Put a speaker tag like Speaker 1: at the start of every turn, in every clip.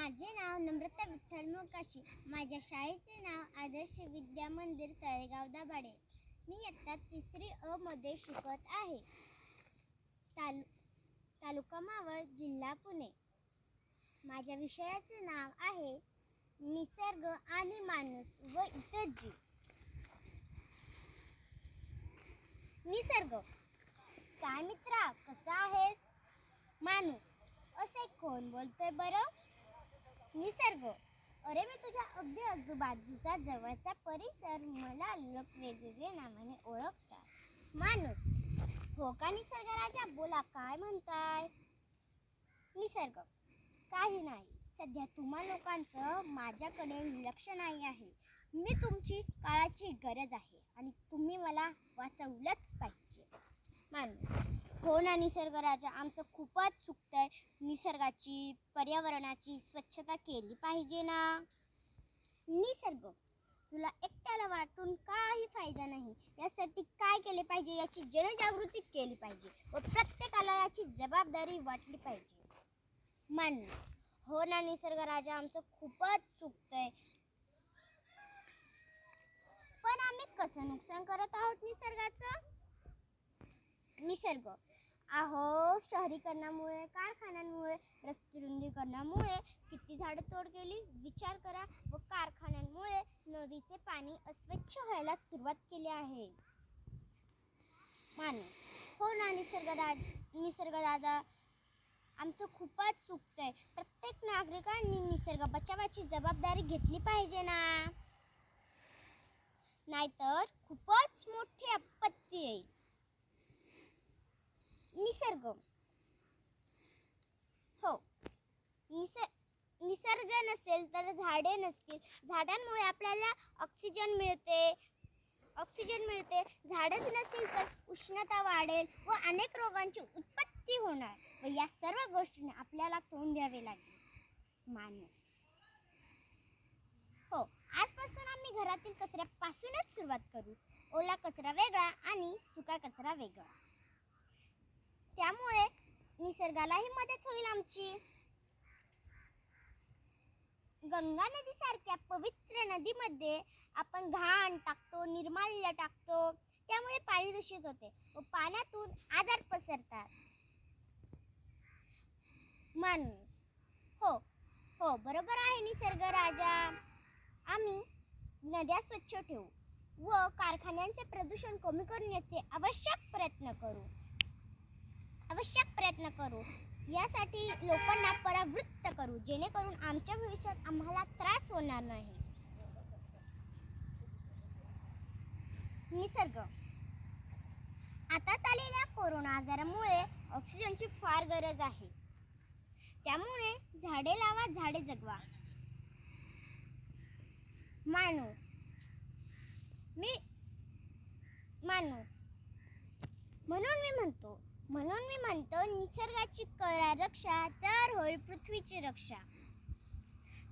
Speaker 1: माझे नाव नम्रता विठ्ठल मोकाशी. माझ्या शाळेचे नाव आदर्श विद्या मंदिर तळेगाव दाभाडे. मी इयत्ता 3री अ मध्ये शिकत आहे. तालुका मावळ, जिल्हा पुणे. माझ्या विषयाचे नाव आहे निसर्ग आणि माणूस व इतर जीव. निसर्ग. काय मित्रा, कसा आहेस? माणूस. असे कोण बोलतोय बरं? निसर्ग. अरे, मी तुझ्या अगदी आजूबाजूचा जवळचा परिसर. मला लोक वेगवेगळ्या नावाने ओळखतात. माणूस. हो का निसर्ग राजा, बोला काय म्हणताय? निसर्ग. काही नाही, सध्या तुम्हा लोकांचं माझ्याकडे लक्ष नाही आहे. मी तुमची काळाची गरज आहे आणि तुम्ही मला वाचवलंच पाहिजे. माणूस. हो ना निसर्ग राजा, आमचं खूपच चुकतंय. निसर्गाची, पर्यावरणाची स्वच्छता केली पाहिजे ना. निसर्ग. तुला एकट्याला वाटून काही फायदा नाही. यासाठी काय केले पाहिजे याची जनजागृती केली पाहिजे व प्रत्येकाला याची जबाबदारी वाटली पाहिजे. माणूस. हो ना निसर्ग राजा, आमचं खूपच चुकतंय. पण आम्ही कसं नुकसान करत आहोत निसर्गाचं? निसर्ग. अहो, शहरीकरणामुळे, कारखान्यांमुळे, रस्ते रुंदीकरणामुळे किती झाडे तोड केली विचार करा. व कारखान्यांमुळे नदीचे पाणी अस्वच्छ व्हायला सुरुवात केली आहे. माणूस. हो ना निसर्ग दादा, आमचं खूपच चुकतंय. प्रत्येक नागरिकांनी निसर्ग बचावाची जबाबदारी घेतली पाहिजे ना, नाहीतर खूपच मोठी आपत्ती येईल. निसर्ग. हो, निसर्ग नसेल तर झाडे नसतील. झाडांमुळे आपल्याला ऑक्सिजन मिळते. झाडच नसेल तर उष्णता वाढेल व अनेक रोगांची उत्पत्ती होणार व या सर्व गोष्टींना आपल्याला तोंड द्यावे लागेल. माणूस. हो, आजपासून आम्ही घरातील कचऱ्यापासूनच सुरुवात करू. ओला कचरा वेगळा आणि सुका कचरा वेगळा. त्यामुळे निसर्गालाही मदत होईल आमची. गंगा नदीसारख्या पवित्र नदीमध्ये आपण घाण टाकतो, निर्माल्य टाकतो. त्यामुळे पाणी दूषित होते व पाण्यातून आजार पसरतात. माणूस. हो, बरोबर आहे निसर्ग राजा. आम्ही नद्या स्वच्छ ठेवू व कारखान्यांचे प्रदूषण कमी करण्याचे आवश्यक प्रयत्न करू. यासाठी लोकांना परावृत्त करू, जेणेकरून आमच्या भविष्यात आम्हाला त्रास होणार नाही. निसर्ग. आता चाललेल्या कोरोना आजारामुळे ऑक्सिजनची फार गरज आहे. त्यामुळे झाडे लावा, झाडे जगवा. माणूस. म्हणून मी म्हणतो निसर्गाची करा रक्षा, तर होईल पृथ्वीची रक्षा.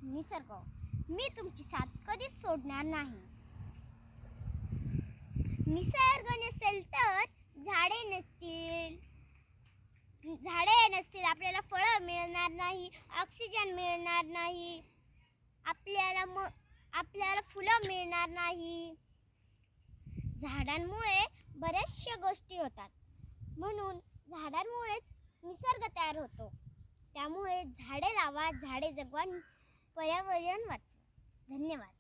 Speaker 1: निसर्ग. मी तुमची साथ कधीच सोडणार नाही. निसर्ग नसेल तर झाडे नसतील, आपल्याला फळं मिळणार नाही, ऑक्सिजन मिळणार नाही, आपल्याला फुलं मिळणार नाही. झाडांमुळे बऱ्याचशा गोष्टी होतात. म्हणून झाडांमुळेच निसर्ग तयार होतो. त्यामुळे झाडे लावा, झाडे जगवा, पर्यावरण वाचवा. धन्यवाद.